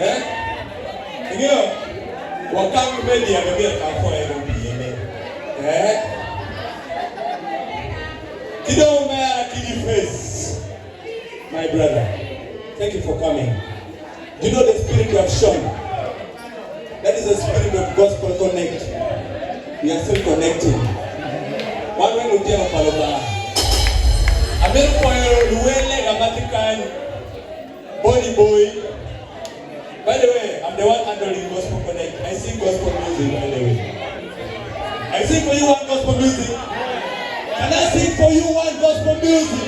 Eh? Ndio. Wakati media ndio kafo ero bieme. Eh? Kido mea kidi face. My brother, thank you for coming. Do you know the spirit you have shown? That is the spirit of gospel connect. We are still connecting. One way to tell Paloba. America Luele Gamatikan Body Boy. By the way, I'm the one handling gospel connect. I sing gospel music, by the way. I sing for you one gospel music. Can I sing for you one gospel music?